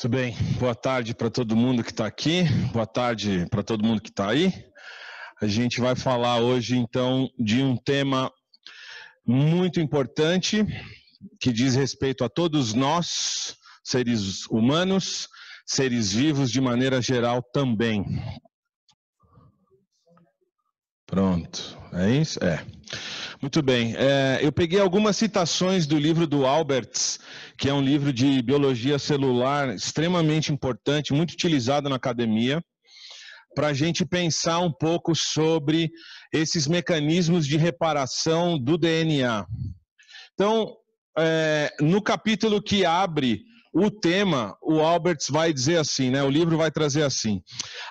Muito bem, boa tarde para todo mundo que está aqui, boa tarde para todo mundo que está aí. A gente vai falar hoje, então, de um tema muito importante, que diz respeito a todos nós, seres humanos, seres vivos de maneira geral também. Pronto, é isso? É. Muito bem, eu peguei algumas citações do livro do Alberts, que é um livro de biologia celular extremamente importante, muito utilizado na academia, para a gente pensar um pouco sobre esses mecanismos de reparação do DNA. Então, no capítulo que abre o tema, o Alberts vai dizer assim, né? O livro vai trazer assim: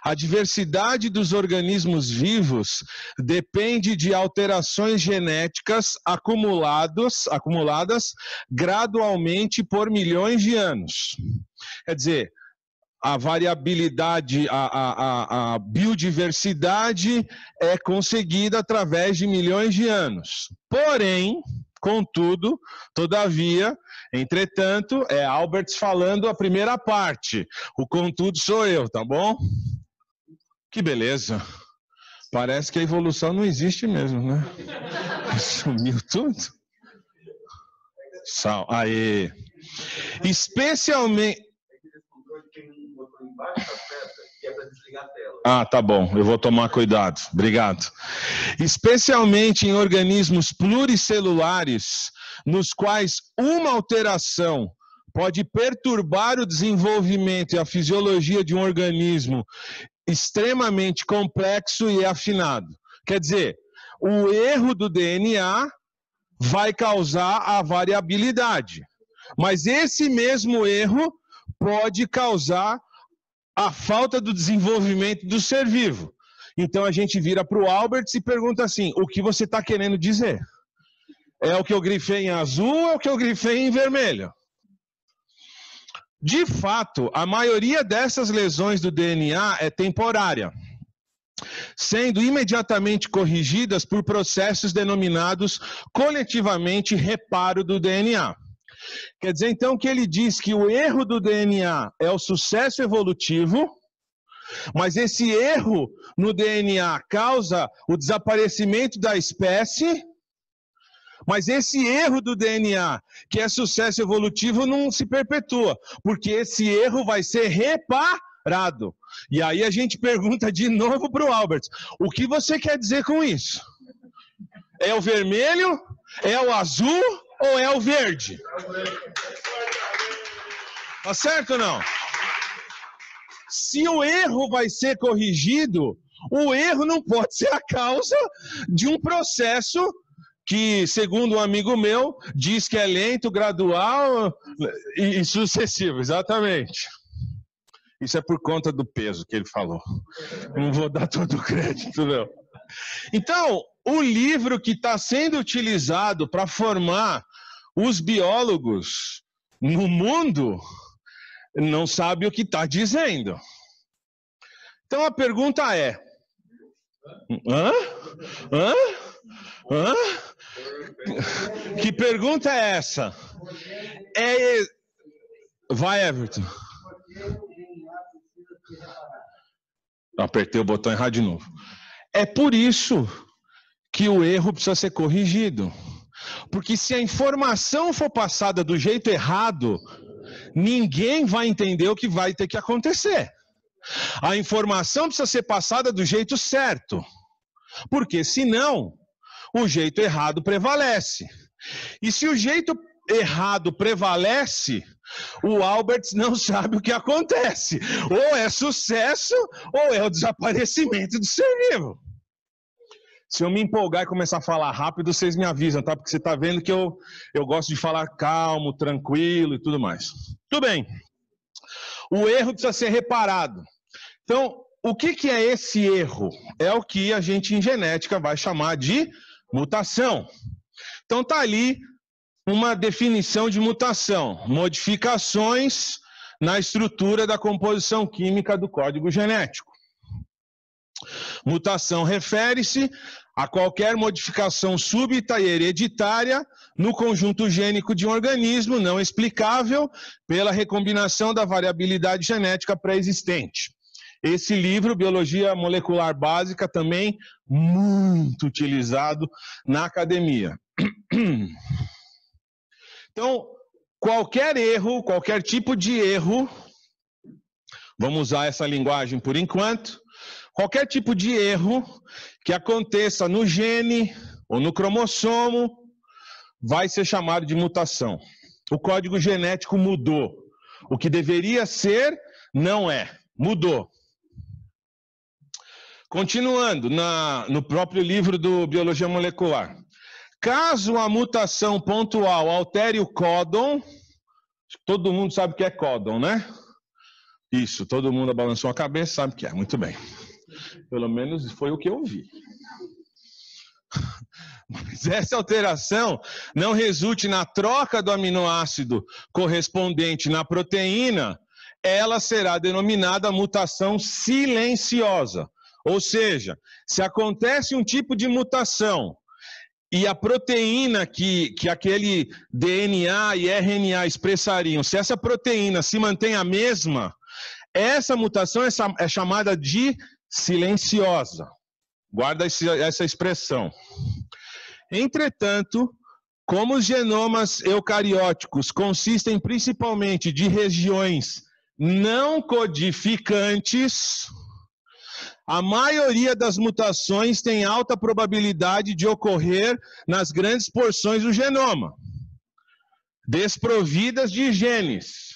a diversidade dos organismos vivos depende de alterações genéticas acumuladas gradualmente por milhões de anos. Quer dizer, a variabilidade, a biodiversidade é conseguida através de milhões de anos. Porém, contudo, todavia, entretanto, é Alberts falando a primeira parte. O contudo sou eu, tá bom? Que beleza. Parece que a evolução não existe mesmo, né? Sumiu tudo. Aê. Especialmente... Ah, tá bom, eu vou tomar cuidado, obrigado. Especialmente em organismos pluricelulares, nos quais uma alteração pode perturbar o desenvolvimento e a fisiologia de um organismo extremamente complexo e afinado. Quer dizer, o erro do DNA vai causar a variabilidade, mas esse mesmo erro pode causar a falta do desenvolvimento do ser vivo. Então a gente vira para o Alberts e pergunta assim: o que você está querendo dizer? É o que eu grifei em azul ou é o que eu grifei em vermelho? De fato, a maioria dessas lesões do DNA é temporária, sendo imediatamente corrigidas por processos denominados coletivamente reparo do DNA. Quer dizer, então, que ele diz que o erro do DNA é o sucesso evolutivo, mas esse erro no DNA causa o desaparecimento da espécie, mas esse erro do DNA, que é sucesso evolutivo, não se perpetua, porque esse erro vai ser reparado. E aí a gente pergunta de novo para o Albert: o que você quer dizer com isso? É o vermelho? É o azul? Ou é o verde? Tá certo ou não? Se o erro vai ser corrigido, o erro não pode ser a causa de um processo que, segundo um amigo meu, diz que é lento, gradual e sucessivo. Exatamente. Isso é por conta do peso que ele falou. Não vou dar todo o crédito, não. Então, o livro que está sendo utilizado para formar os biólogos no mundo não sabe o que está dizendo. Então a pergunta é: que pergunta é essa? Vai, Everton. Apertei o botão errado de novo. É por isso que o erro precisa ser corrigido. Porque se a informação for passada do jeito errado, ninguém vai entender o que vai ter que acontecer. A informação precisa ser passada do jeito certo. Porque senão, o jeito errado prevalece. E se o jeito errado prevalece, o Alberts não sabe o que acontece. Ou é sucesso, ou é o desaparecimento do ser vivo. Se eu me empolgar e começar a falar rápido, vocês me avisam, tá? Porque você está vendo que eu gosto de falar calmo, tranquilo e tudo mais. Tudo bem. O erro precisa ser reparado. Então, o que é esse erro? É o que a gente em genética vai chamar de mutação. Então, está ali uma definição de mutação: modificações na estrutura da composição química do código genético. Mutação refere-se a qualquer modificação súbita e hereditária no conjunto gênico de um organismo não explicável pela recombinação da variabilidade genética pré-existente. Esse livro, Biologia Molecular Básica, também muito utilizado na academia. Então, qualquer erro, qualquer tipo de erro, vamos usar essa linguagem por enquanto, qualquer tipo de erro que aconteça no gene ou no cromossomo vai ser chamado de mutação. O código genético mudou. O que deveria ser, não é. Mudou. Continuando, no próprio livro do Biologia Molecular. Caso a mutação pontual altere o códon, todo mundo sabe o que é códon, né? Isso, todo mundo balançou a cabeça, sabe o que é, muito bem. Pelo menos foi o que eu vi. Mas essa alteração não resulte na troca do aminoácido correspondente na proteína, ela será denominada mutação silenciosa. Ou seja, se acontece um tipo de mutação e a proteína que aquele DNA e RNA expressariam, se essa proteína se mantém a mesma, essa mutação é chamada de silenciosa. Guarda essa expressão. Entretanto, como os genomas eucarióticos consistem principalmente de regiões não codificantes, a maioria das mutações tem alta probabilidade de ocorrer nas grandes porções do genoma, desprovidas de genes.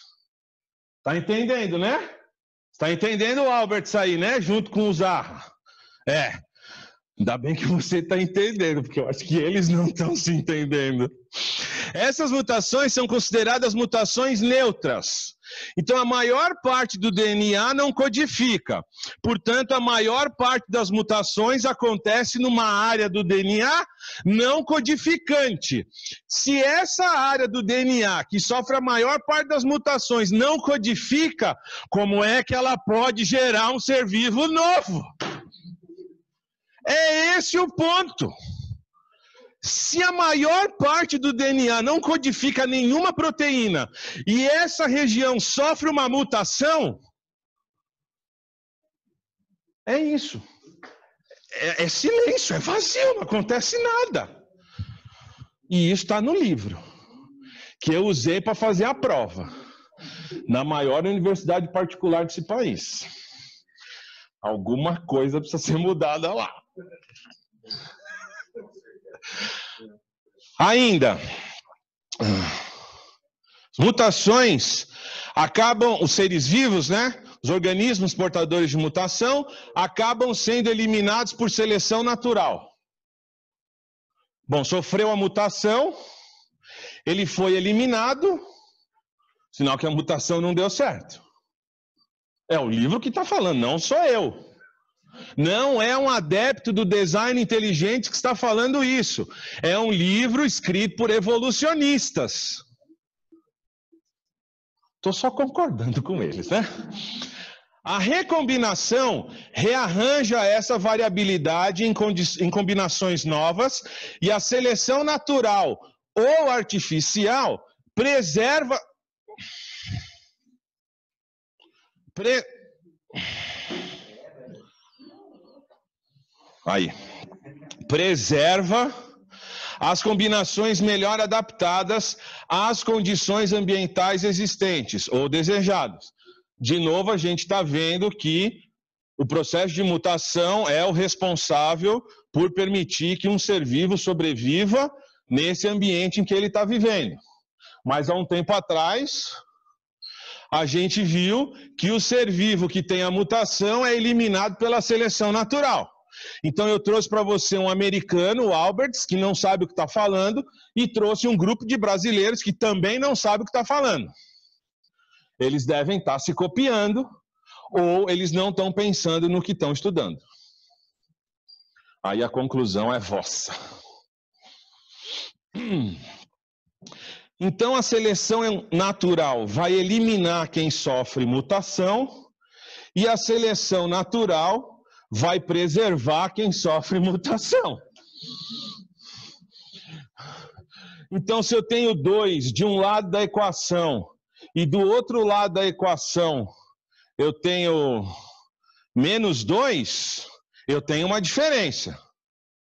Está entendendo, né? Está entendendo, Albert, isso aí, né? Junto com o Zaha. Ainda bem que você está entendendo, porque eu acho que eles não estão se entendendo. Essas mutações são consideradas mutações neutras. Então, a maior parte do DNA não codifica. Portanto, a maior parte das mutações acontece numa área do DNA não codificante. Se essa área do DNA, que sofre a maior parte das mutações, não codifica, como é que ela pode gerar um ser vivo novo? É esse o ponto. Se a maior parte do DNA não codifica nenhuma proteína e essa região sofre uma mutação, é isso. É silêncio, é vazio, não acontece nada. E isso está no livro, que eu usei para fazer a prova, na maior universidade particular desse país. Alguma coisa precisa ser mudada lá. Ainda, mutações acabam, os seres vivos, né? Os organismos portadores de mutação acabam sendo eliminados por seleção natural. Bom, sofreu a mutação, ele foi eliminado, sinal que a mutação não deu certo. É o livro que está falando, não sou eu. Não é um adepto do design inteligente que está falando isso. É um livro escrito por evolucionistas. Estou só concordando com eles, né? A recombinação rearranja essa variabilidade em combinações novas e a seleção natural ou artificial preserva... preserva as combinações melhor adaptadas às condições ambientais existentes ou desejadas. De novo, a gente está vendo que o processo de mutação é o responsável por permitir que um ser vivo sobreviva nesse ambiente em que ele está vivendo. Mas há um tempo atrás, a gente viu que o ser vivo que tem a mutação é eliminado pela seleção natural. Então eu trouxe para você um americano, o Alberts, que não sabe o que está falando, e trouxe um grupo de brasileiros que também não sabe o que está falando. Eles devem estar se copiando, ou eles não estão pensando no que estão estudando. Aí a conclusão é vossa. Então a seleção natural vai eliminar quem sofre mutação, e a seleção natural vai preservar quem sofre mutação. Então, se eu tenho 2 de um lado da equação e do outro lado da equação eu tenho menos 2, eu tenho uma diferença,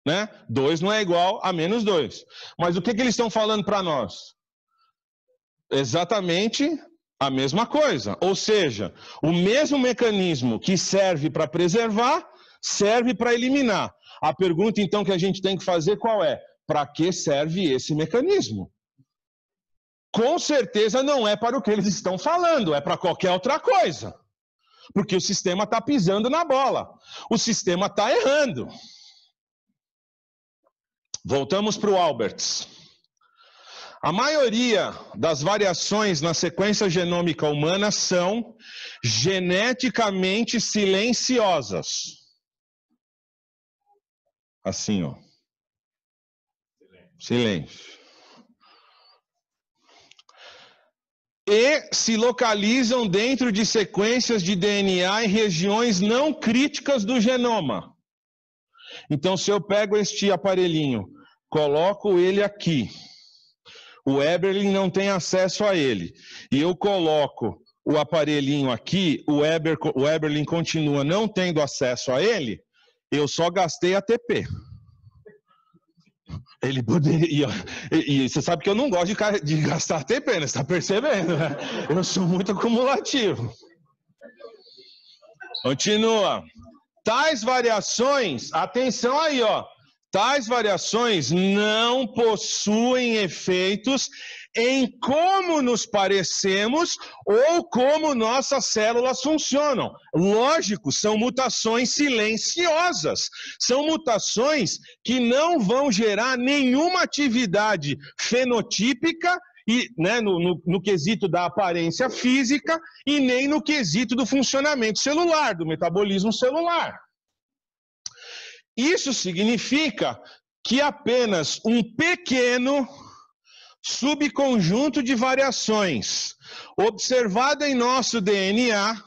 né? 2 não é igual a menos 2. Mas o que eles estão falando para nós? Exatamente a mesma coisa. Ou seja, o mesmo mecanismo que serve para preservar, serve para eliminar. A pergunta, então, que a gente tem que fazer qual é? Para que serve esse mecanismo? Com certeza não é para o que eles estão falando, é para qualquer outra coisa. Porque o sistema está pisando na bola. O sistema está errando. Voltamos para o Alberts. A maioria das variações na sequência genômica humana são geneticamente silenciosas. Assim, ó. Silêncio. E se localizam dentro de sequências de DNA em regiões não críticas do genoma. Então, se eu pego este aparelhinho, coloco ele aqui, o Eberlin não tem acesso a ele, e eu coloco o aparelhinho aqui, o Eberlin continua não tendo acesso a ele, eu só gastei ATP. Ele poderia. E você sabe que eu não gosto de gastar ATP, né? Você está percebendo, né? Eu sou muito acumulativo. Continua. Tais variações, atenção aí, ó. Tais variações não possuem efeitos em como nos parecemos ou como nossas células funcionam. Lógico, são mutações silenciosas. São mutações que não vão gerar nenhuma atividade fenotípica e, né, no quesito da aparência física e nem no quesito do funcionamento celular, do metabolismo celular. Isso significa que apenas um pequeno subconjunto de variações observado em nosso DNA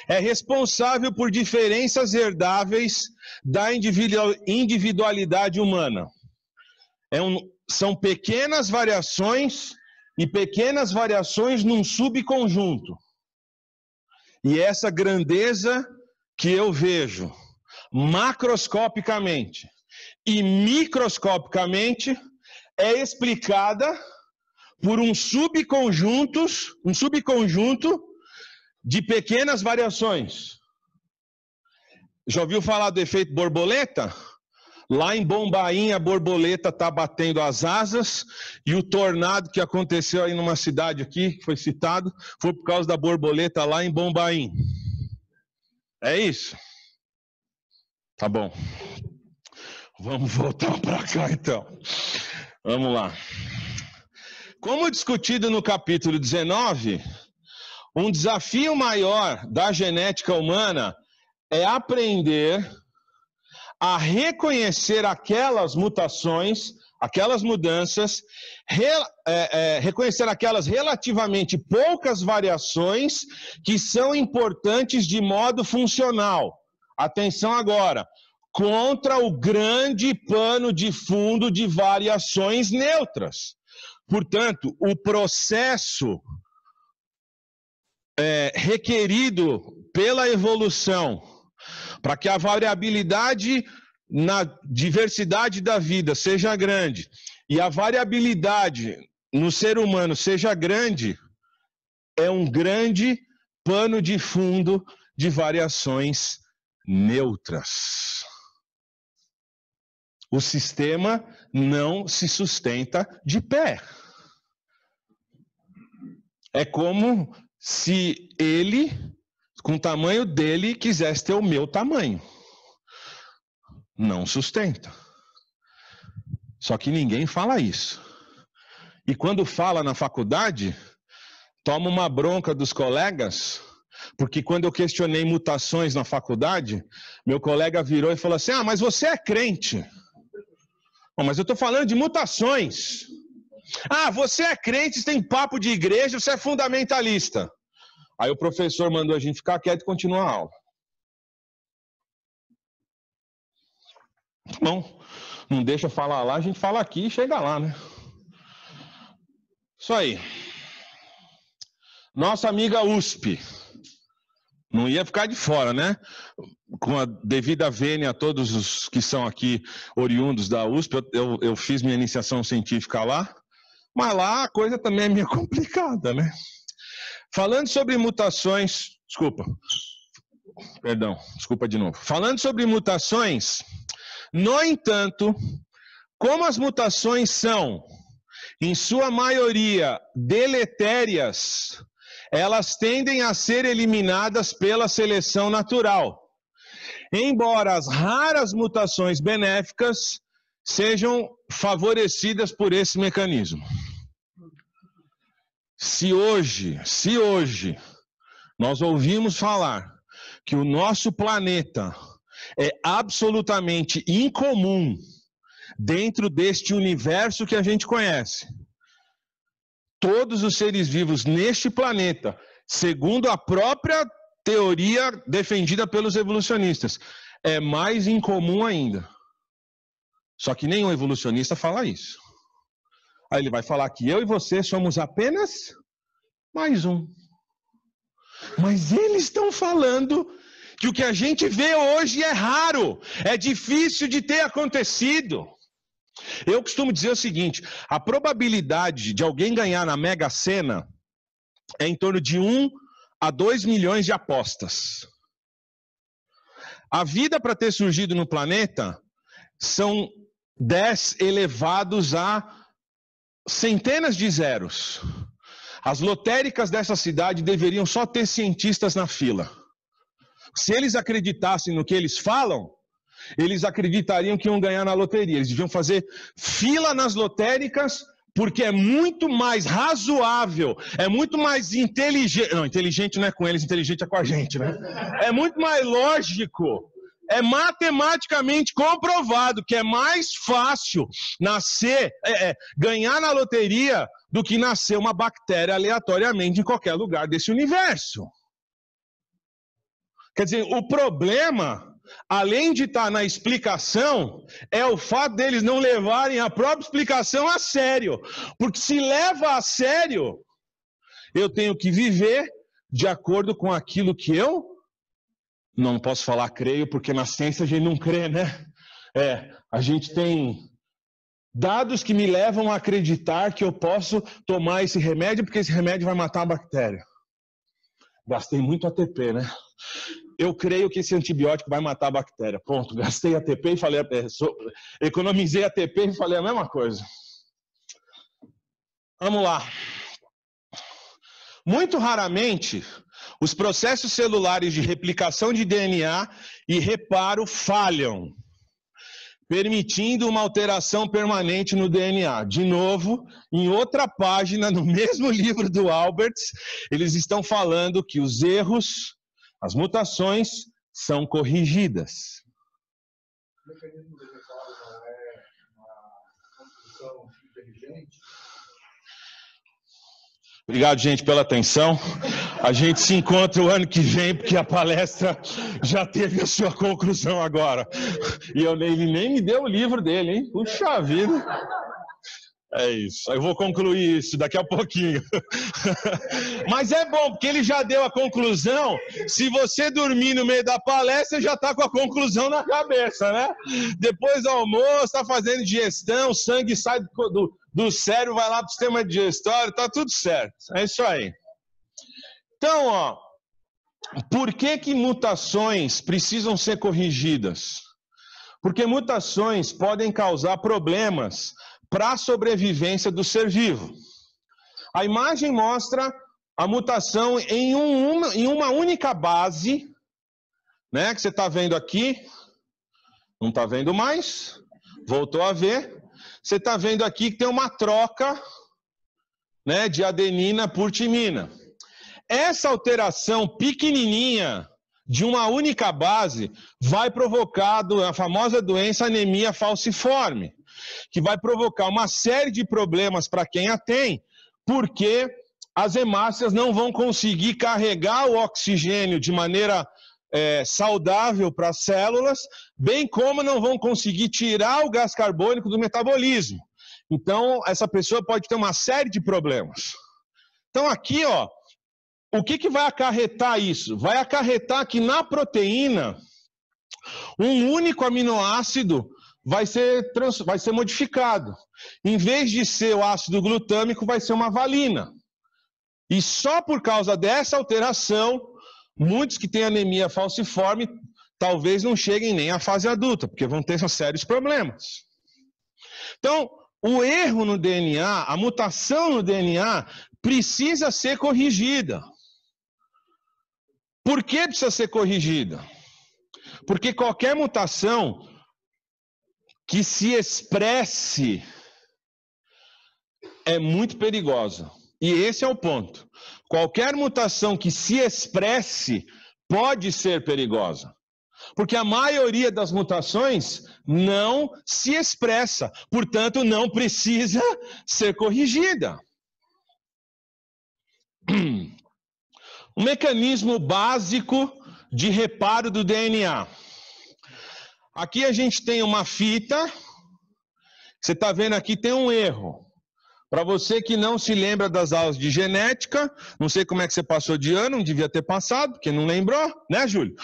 é responsável por diferenças herdáveis da individualidade humana. São pequenas variações e pequenas variações num subconjunto. E essa grandeza que eu vejo macroscopicamente e microscopicamente é explicada por um subconjunto de pequenas variações. Já ouviu falar do efeito borboleta? Lá em Bombaim, a borboleta está batendo as asas e o tornado que aconteceu aí numa cidade aqui, que foi citado, foi por causa da borboleta lá em Bombaim. É isso? Tá bom. Vamos voltar para cá, então. Vamos lá. Como discutido no capítulo 19, um desafio maior da genética humana é aprender a reconhecer aquelas mutações, aquelas mudanças, reconhecer aquelas relativamente poucas variações que são importantes de modo funcional. Atenção agora, contra o grande pano de fundo de variações neutras. Portanto, o processo requerido pela evolução para que a variabilidade na diversidade da vida seja grande e a variabilidade no ser humano seja grande, é um grande pano de fundo de variações neutras. O sistema não se sustenta de pé. É como se ele, com o tamanho dele, quisesse ter o meu tamanho. Não sustenta. Só que ninguém fala isso. E quando fala na faculdade, toma uma bronca dos colegas, porque quando eu questionei mutações na faculdade, meu colega virou e falou assim: ah, mas você é crente. Oh, mas eu estou falando de mutações. Ah, você é crente, você tem papo de igreja, você é fundamentalista. Aí o professor mandou a gente ficar quieto e continuar a aula. Bom, Não deixa falar lá, a gente fala aqui e chega lá, né? Isso aí. Nossa amiga USP. Não ia ficar de fora, né? Com a devida vênia a todos os que são aqui oriundos da USP, eu fiz minha iniciação científica lá, mas lá a coisa também é meio complicada, né? Falando sobre mutações... Desculpa de novo. Falando sobre mutações, no entanto, como as mutações são, em sua maioria, deletérias, elas tendem a ser eliminadas pela seleção natural, embora as raras mutações benéficas sejam favorecidas por esse mecanismo. Se hoje nós ouvimos falar que o nosso planeta é absolutamente incomum dentro deste universo que a gente conhece, todos os seres vivos neste planeta, segundo a própria teoria defendida pelos evolucionistas, é mais incomum ainda. Só que nenhum evolucionista fala isso. Aí ele vai falar que eu e você somos apenas mais um. Mas eles estão falando que o que a gente vê hoje é raro, é difícil de ter acontecido. Eu costumo dizer o seguinte, a probabilidade de alguém ganhar na Mega Sena é em torno de 1 a 2 milhões de apostas. A vida para ter surgido no planeta são 10 elevados a centenas de zeros. As lotéricas dessa cidade deveriam só ter cientistas na fila. Se eles acreditassem no que eles falam, eles acreditariam que iam ganhar na loteria. Eles deviam fazer fila nas lotéricas, porque é muito mais razoável, é muito mais inteligente. Não, inteligente não é com eles, inteligente é com a gente, né? É muito mais lógico, é matematicamente comprovado que é mais fácil ganhar na loteria do que nascer uma bactéria aleatoriamente em qualquer lugar desse universo. Quer dizer, o problema, além de estar na explicação, é o fato deles não levarem a própria explicação a sério. Porque se leva a sério, eu tenho que viver de acordo com aquilo que eu não posso falar creio, porque na ciência a gente não crê, né? A gente tem dados que me levam a acreditar que eu posso tomar esse remédio, porque esse remédio vai matar a bactéria. Gastei muito ATP, né? Eu creio que esse antibiótico vai matar a bactéria. Ponto. Gastei ATP e falei, economizei ATP e falei a mesma coisa. Vamos lá. Muito raramente, os processos celulares de replicação de DNA e reparo falham, permitindo uma alteração permanente no DNA. De novo, em outra página, no mesmo livro do Alberts, eles estão falando que os erros, as mutações, são corrigidas. O mecanismo de reparo não é uma construção inteligente? Obrigado, gente, pela atenção. A gente se encontra o ano que vem, porque a palestra já teve a sua conclusão agora. E ele nem me deu o livro dele, hein? Puxa vida. É isso. Eu vou concluir isso daqui a pouquinho. Mas é bom, porque ele já deu a conclusão. Se você dormir no meio da palestra, já está com a conclusão na cabeça, né? Depois do almoço, está fazendo digestão, o sangue sai do cérebro, vai lá para o sistema digestório, está tudo certo. É isso aí. Então, ó, por que mutações precisam ser corrigidas? Porque mutações podem causar problemas para a sobrevivência do ser vivo. A imagem mostra a mutação em uma única base, né, que você está vendo aqui. Não está vendo mais? Voltou a ver. Você está vendo aqui que tem uma troca, né, de adenina por timina. Essa alteração pequenininha de uma única base vai provocar a famosa doença anemia falciforme, que vai provocar uma série de problemas para quem a tem, porque as hemácias não vão conseguir carregar o oxigênio de maneira saudável para as células, bem como não vão conseguir tirar o gás carbônico do metabolismo. Então, essa pessoa pode ter uma série de problemas. Então, aqui, ó, o que vai acarretar isso? Vai acarretar que na proteína, um único aminoácido vai ser modificado. Em vez de ser o ácido glutâmico, vai ser uma valina. E só por causa dessa alteração, muitos que têm anemia falciforme talvez não cheguem nem à fase adulta, porque vão ter sérios problemas. Então, o erro no DNA, a mutação no DNA, precisa ser corrigida. Por que precisa ser corrigida? Porque qualquer mutação que se expresse é muito perigosa. E esse é o ponto. Qualquer mutação que se expresse pode ser perigosa. Porque a maioria das mutações não se expressa, portanto, não precisa ser corrigida. Um mecanismo básico de reparo do DNA. Aqui a gente tem uma fita, você está vendo aqui, tem um erro. Para você que não se lembra das aulas de genética, não sei como é que você passou de ano, não devia ter passado, porque não lembrou, né, Júlio?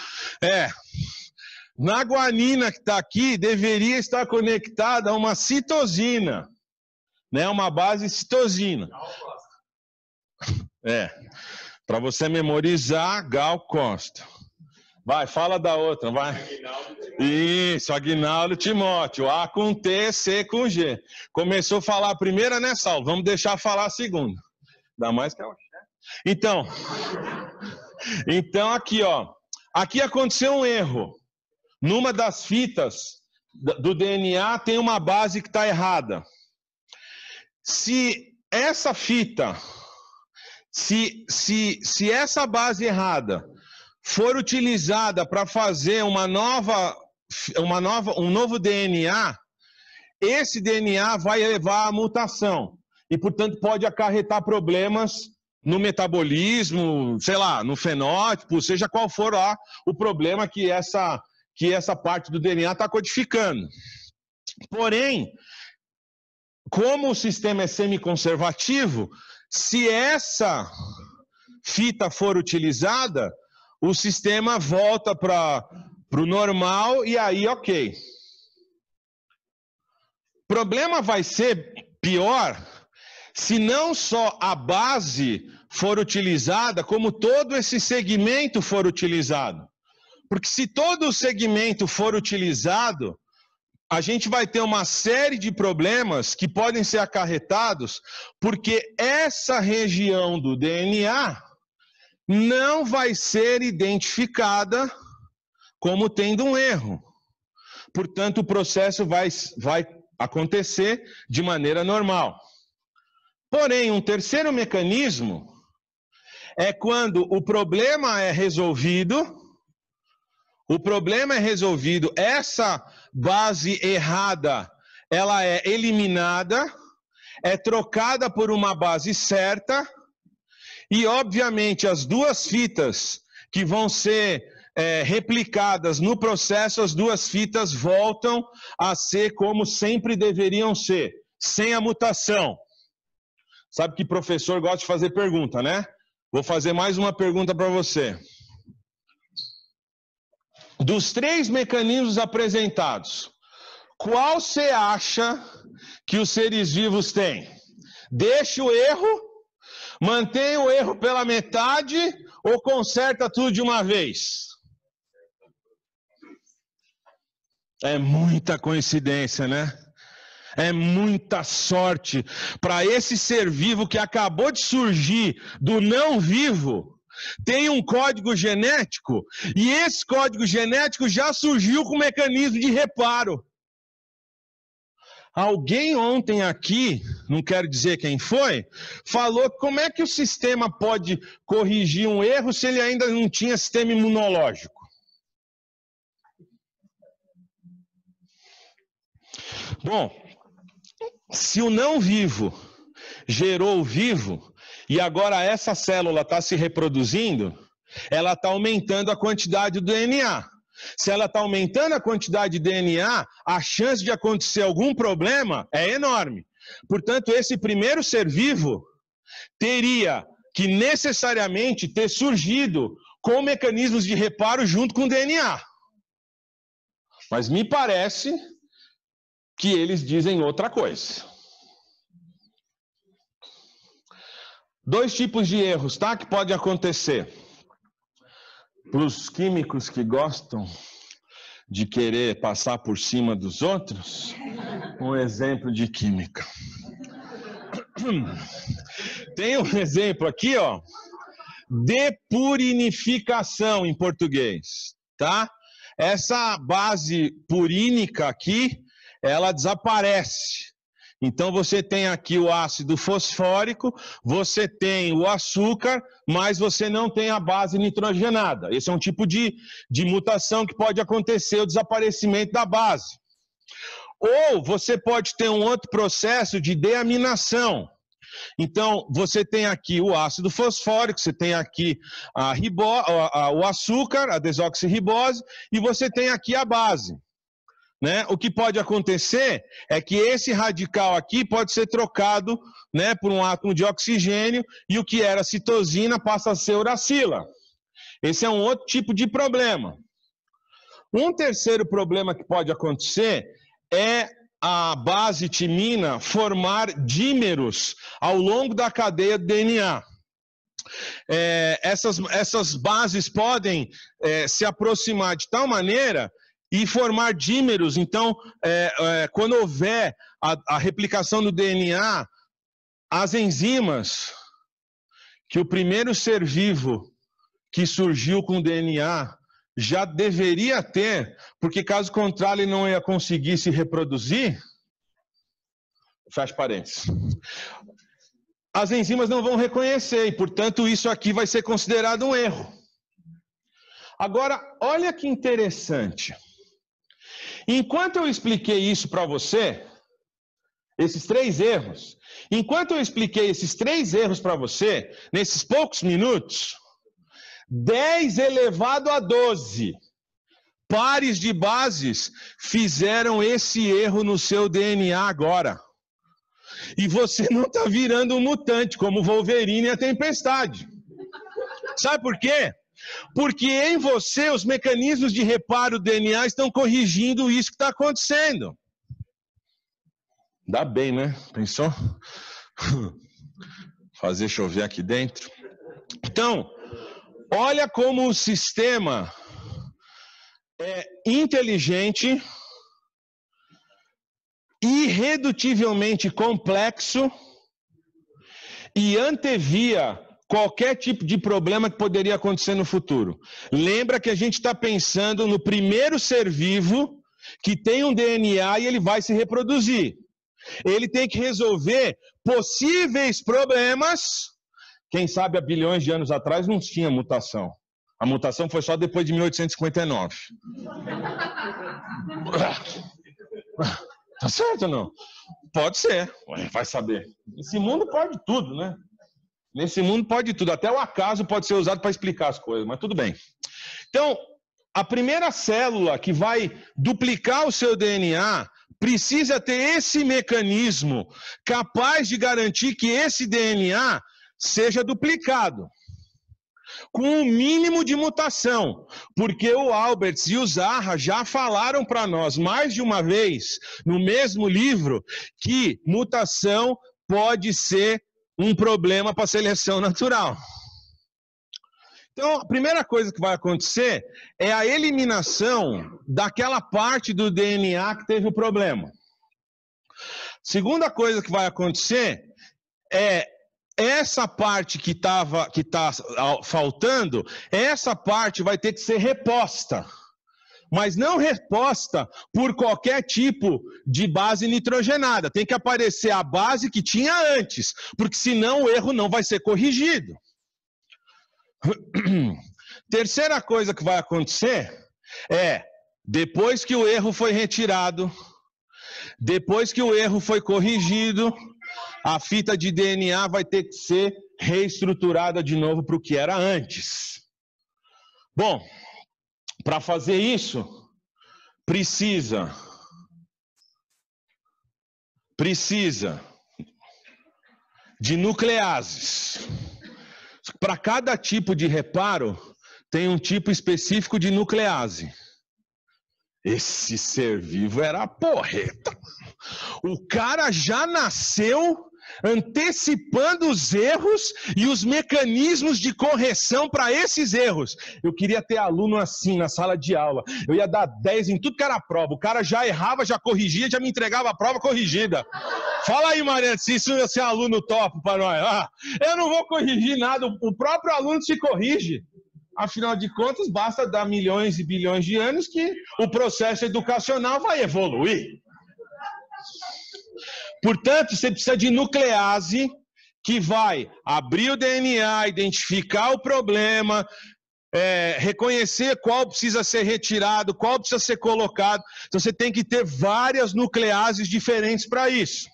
Na guanina que está aqui, deveria estar conectada a uma citosina, né, uma base citosina. Para você memorizar, Gal Costa. Vai, fala da outra, vai. Isso, Aguinaldo Timóteo. A com T, C com G. Começou a falar a primeira, né, Saulo? Vamos deixar falar a segunda. Ainda mais que é o chefe. Então aqui, ó. Aqui aconteceu um erro. Numa das fitas do DNA tem uma base que está errada. Se essa fita, se essa base errada for utilizada para fazer um novo DNA, esse DNA vai levar à mutação e, portanto, pode acarretar problemas no metabolismo, sei lá, no fenótipo, seja qual for lá o problema que essa parte do DNA está codificando. Porém, como o sistema é semiconservativo, se essa fita for utilizada, o sistema volta para o normal e aí, ok. O problema vai ser pior se não só a base for utilizada, como todo esse segmento for utilizado. Porque se todo o segmento for utilizado, a gente vai ter uma série de problemas que podem ser acarretados, porque essa região do DNA não vai ser identificada como tendo um erro. Portanto, o processo vai acontecer de maneira normal. Porém, um terceiro mecanismo é quando o problema é resolvido, essa base errada, ela é eliminada, é trocada por uma base certa, e, obviamente, as duas fitas que vão ser replicadas no processo, as duas fitas voltam a ser como sempre deveriam ser, sem a mutação. Sabe que professor gosta de fazer pergunta, né? Vou fazer mais uma pergunta para você. Dos 3 mecanismos apresentados, qual você acha que os seres vivos têm? Deixa o erro, mantém o erro pela metade ou conserta tudo de uma vez? É muita coincidência, né? É muita sorte para esse ser vivo que acabou de surgir do não vivo. Tem um código genético e esse código genético já surgiu com mecanismo de reparo. Alguém ontem aqui, não quero dizer quem foi, falou como é que o sistema pode corrigir um erro se ele ainda não tinha sistema imunológico. Bom, se o não vivo gerou o vivo e agora essa célula está se reproduzindo, ela está aumentando a quantidade do DNA. Se ela está aumentando a quantidade de DNA, a chance de acontecer algum problema é enorme. Portanto, esse primeiro ser vivo teria que necessariamente ter surgido com mecanismos de reparo junto com o DNA. Mas me parece que eles dizem outra coisa. Dois tipos de erros, tá? Que pode acontecer. Para os químicos que gostam de querer passar por cima dos outros, um exemplo de química. Tem um exemplo aqui, ó, depurinificação em português, tá? Essa base purínica aqui, ela desaparece. Então, você tem aqui o ácido fosfórico, você tem o açúcar, mas você não tem a base nitrogenada. Esse é um tipo de mutação que pode acontecer, o desaparecimento da base. Ou você pode ter um outro processo de deaminação. Então, você tem aqui o ácido fosfórico, você tem aqui o açúcar, a desoxirribose, e você tem aqui a base. Né? O que pode acontecer é que esse radical aqui pode ser trocado, né, por um átomo de oxigênio e o que era citosina passa a ser uracila. Esse é um outro tipo de problema. Um terceiro problema que pode acontecer é a base timina formar dímeros ao longo da cadeia do DNA. Essas bases podem se aproximar de tal maneira e formar dímeros. Então, quando houver a replicação do DNA, as enzimas que o primeiro ser vivo que surgiu com o DNA já deveria ter, porque caso contrário ele não ia conseguir se reproduzir, fecha parênteses. As enzimas não vão reconhecer e, portanto, isso aqui vai ser considerado um erro. Agora, olha que interessante. Enquanto eu expliquei isso para você, esses 3 erros, enquanto eu expliquei esses 3 erros para você, nesses poucos minutos, 10 elevado a 12 pares de bases fizeram esse erro no seu DNA agora. E você não está virando um mutante, como o Wolverine e a Tempestade. Sabe por quê? Porque em você os mecanismos de reparo do DNA estão corrigindo isso que está acontecendo. Dá bem, né? Pensou? Fazer chover aqui dentro. Então, olha como o sistema é inteligente, irredutivelmente complexo e antevia qualquer tipo de problema que poderia acontecer no futuro. Lembra que a gente está pensando no primeiro ser vivo que tem um DNA e ele vai se reproduzir. Ele tem que resolver possíveis problemas. Quem sabe há bilhões de anos atrás não tinha mutação. A mutação foi só depois de 1859. Tá certo ou não? Pode ser. Vai saber. Nesse mundo pode tudo, né? Nesse mundo pode tudo, até o acaso pode ser usado para explicar as coisas, mas tudo bem. Então, a primeira célula que vai duplicar o seu DNA precisa ter esse mecanismo capaz de garantir que esse DNA seja duplicado, com um mínimo de mutação, porque o Alberts e o Zaha já falaram para nós mais de uma vez, no mesmo livro, que mutação pode ser um problema para a seleção natural. Então, a primeira coisa que vai acontecer é a eliminação daquela parte do DNA que teve o problema. Segunda coisa que vai acontecer é essa parte que está faltando, essa parte vai ter que ser reposta. Mas não reposta por qualquer tipo de base nitrogenada. Tem que aparecer a base que tinha antes, porque senão o erro não vai ser corrigido. Terceira coisa que vai acontecer é, depois que o erro foi retirado, depois que o erro foi corrigido, a fita de DNA vai ter que ser reestruturada de novo para o que era antes. Bom, para fazer isso, precisa de nucleases. Para cada tipo de reparo, tem um tipo específico de nuclease. Esse ser vivo era porreta. O cara já nasceu antecipando os erros e os mecanismos de correção para esses erros. Eu queria ter aluno assim na sala de aula. Eu ia dar 10 em tudo que era prova. O cara já errava, já corrigia, já me entregava a prova corrigida. Fala aí, Mariana, se isso ia ser aluno top para nós. Eu não vou corrigir nada, o próprio aluno se corrige. Afinal de contas, basta dar milhões e bilhões de anos que o processo educacional vai evoluir. Portanto, você precisa de nuclease que vai abrir o DNA, identificar o problema, reconhecer qual precisa ser retirado, qual precisa ser colocado. Então, você tem que ter várias nucleases diferentes para isso.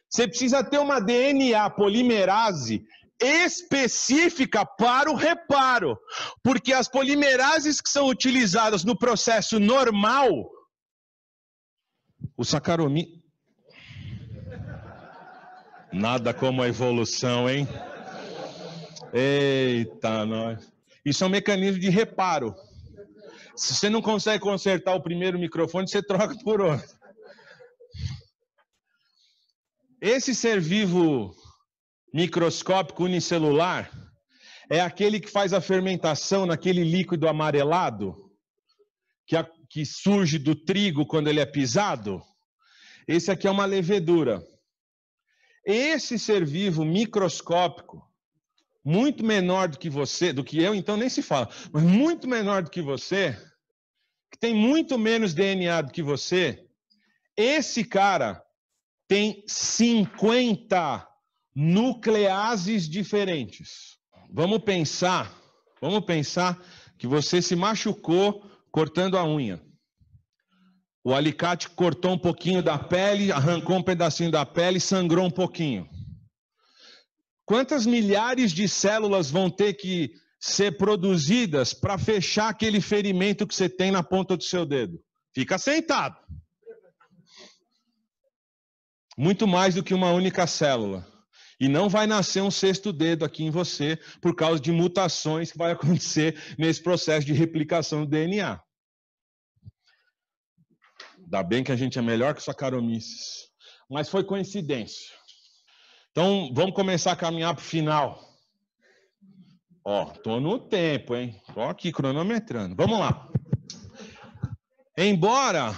Você precisa ter uma DNA polimerase específica para o reparo, porque as polimerases que são utilizadas no processo normal, o Saccharomyces... Nada como a evolução, hein? Eita, nós. Isso é um mecanismo de reparo. Se você não consegue consertar o primeiro microfone, você troca por outro. Esse ser vivo microscópico unicelular é aquele que faz a fermentação naquele líquido amarelado que surge do trigo quando ele é pisado. Esse aqui é uma levedura. Esse ser vivo microscópico, muito menor do que você, do que eu, então nem se fala, mas muito menor do que você, que tem muito menos DNA do que você, esse cara tem 50 nucleases diferentes. Vamos pensar que você se machucou cortando a unha. O alicate cortou um pouquinho da pele, arrancou um pedacinho da pele, sangrou um pouquinho. Quantas milhares de células vão ter que ser produzidas para fechar aquele ferimento que você tem na ponta do seu dedo? Fica sentado. Muito mais do que uma única célula. E não vai nascer um sexto dedo aqui em você por causa de mutações que vai acontecer nesse processo de replicação do DNA. Ainda bem que a gente é melhor que o Saccharomyces. Mas foi coincidência. Então, vamos começar a caminhar para o final. Ó, tô no tempo, hein? Tô aqui cronometrando. Vamos lá. Embora...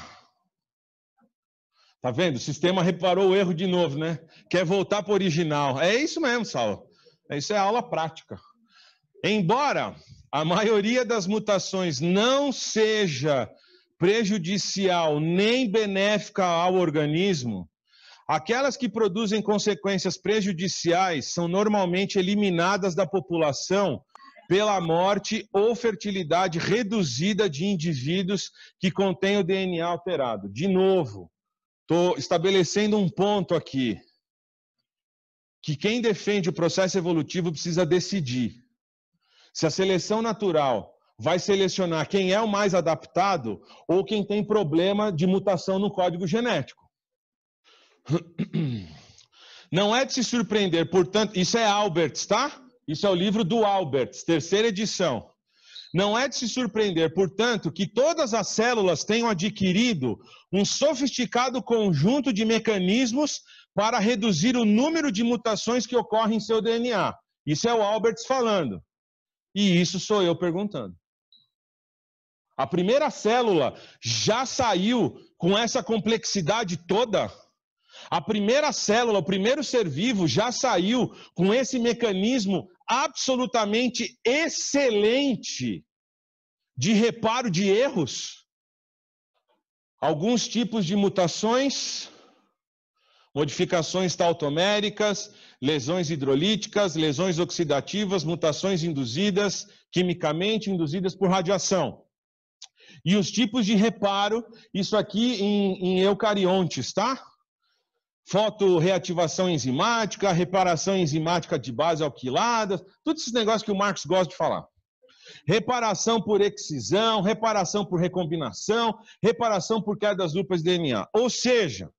Tá vendo? O sistema reparou o erro de novo, né? Quer voltar para o original. É isso mesmo, Saulo. Isso é aula prática. Embora a maioria das mutações não seja prejudicial nem benéfica ao organismo, aquelas que produzem consequências prejudiciais são normalmente eliminadas da população pela morte ou fertilidade reduzida de indivíduos que contêm o DNA alterado. De novo, estou estabelecendo um ponto aqui, que quem defende o processo evolutivo precisa decidir se a seleção natural vai selecionar quem é o mais adaptado ou quem tem problema de mutação no código genético. Não é de se surpreender, portanto, isso é Alberts, tá? Isso é o livro do Alberts, 3ª edição. Não é de se surpreender, portanto, que todas as células tenham adquirido um sofisticado conjunto de mecanismos para reduzir o número de mutações que ocorrem em seu DNA. Isso é o Alberts falando. E isso sou eu perguntando. A primeira célula já saiu com essa complexidade toda? A primeira célula, o primeiro ser vivo já saiu com esse mecanismo absolutamente excelente de reparo de erros? Alguns tipos de mutações, modificações tautoméricas, lesões hidrolíticas, lesões oxidativas, mutações induzidas quimicamente, induzidas por radiação. E os tipos de reparo, isso aqui em eucariontes, tá? Fotoreativação enzimática, reparação enzimática de base alquilada, todos esses negócios que o Marx gosta de falar. reparação por excisão, reparação por recombinação, reparação por quedas duplas de DNA. Ou seja,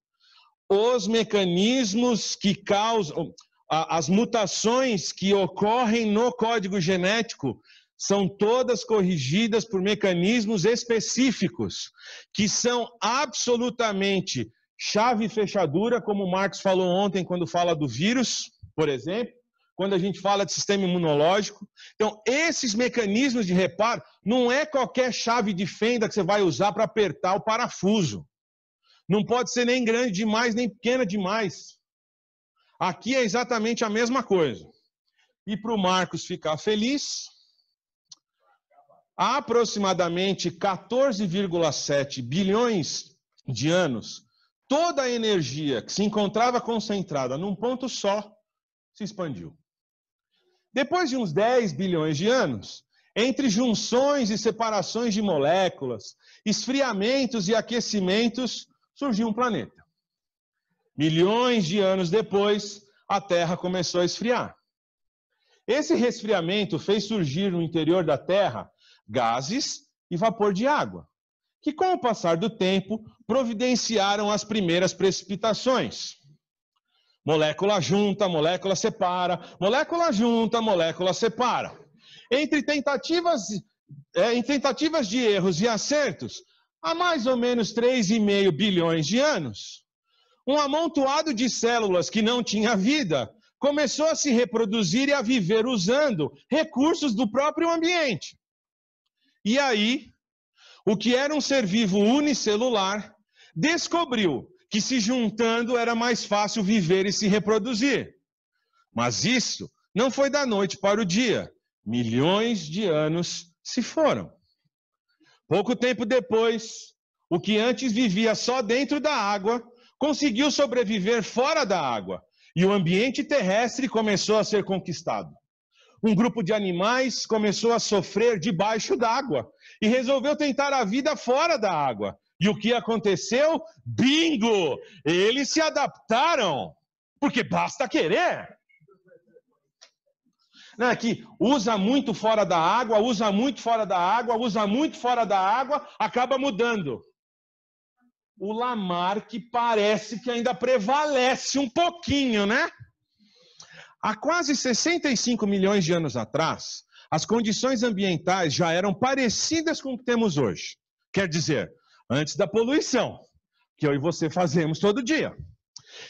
os mecanismos que causam, as mutações que ocorrem no código genético são todas corrigidas por mecanismos específicos, que são absolutamente chave e fechadura, como o Marcos falou ontem quando fala do vírus, por exemplo, quando a gente fala de sistema imunológico. Então, esses mecanismos de reparo não é qualquer chave de fenda que você vai usar para apertar o parafuso. Não pode ser nem grande demais, nem pequena demais. Aqui é exatamente a mesma coisa. E para o Marcos ficar feliz, há aproximadamente 14,7 bilhões de anos, toda a energia que se encontrava concentrada num ponto só se expandiu. Depois de uns 10 bilhões de anos, entre junções e separações de moléculas, esfriamentos e aquecimentos, surgiu um planeta. Milhões de anos depois, a Terra começou a esfriar. Esse resfriamento fez surgir no interior da Terra gases e vapor de água, que com o passar do tempo providenciaram as primeiras precipitações. Molécula junta, molécula separa, molécula junta, molécula separa. Em tentativas de erros e acertos, há mais ou menos 3,5 bilhões de anos, um amontoado de células que não tinha vida começou a se reproduzir e a viver usando recursos do próprio ambiente. E aí, o que era um ser vivo unicelular descobriu que se juntando era mais fácil viver e se reproduzir. Mas isso não foi da noite para o dia. Milhões de anos se foram. Pouco tempo depois, o que antes vivia só dentro da água conseguiu sobreviver fora da água e o ambiente terrestre começou a ser conquistado. Um grupo de animais começou a sofrer debaixo d'água e resolveu tentar a vida fora da água. E o que aconteceu? Bingo! Eles se adaptaram, porque basta querer. Não é que usa muito fora da água, usa muito fora da água, usa muito fora da água, acaba mudando. O Lamarck parece que ainda prevalece um pouquinho, né? Há quase 65 milhões de anos atrás, as condições ambientais já eram parecidas com o que temos hoje. Quer dizer, antes da poluição, que eu e você fazemos todo dia.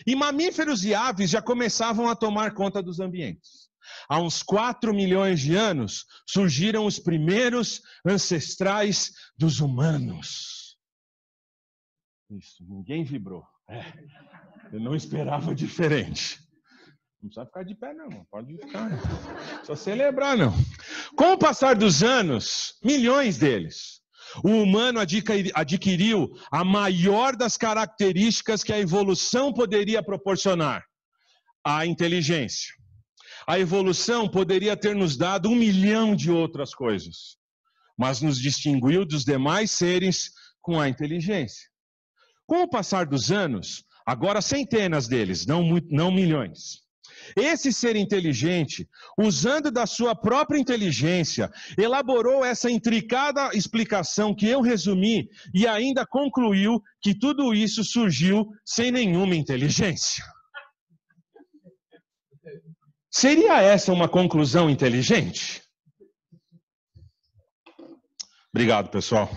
E mamíferos e aves já começavam a tomar conta dos ambientes. Há uns 4 milhões de anos, surgiram os primeiros ancestrais dos humanos. Isso, ninguém vibrou. Eu não esperava diferente. Não precisa ficar de pé, não. Pode ficar, não. Não precisa celebrar, não. Com o passar dos anos, milhões deles, o humano adquiriu a maior das características que a evolução poderia proporcionar: a inteligência. A evolução poderia ter nos dado 1 milhão de outras coisas, mas nos distinguiu dos demais seres com a inteligência. Com o passar dos anos, agora centenas deles, não milhões. Esse ser inteligente, usando da sua própria inteligência, elaborou essa intricada explicação que eu resumi e ainda concluiu que tudo isso surgiu sem nenhuma inteligência. Seria essa uma conclusão inteligente? Obrigado, pessoal.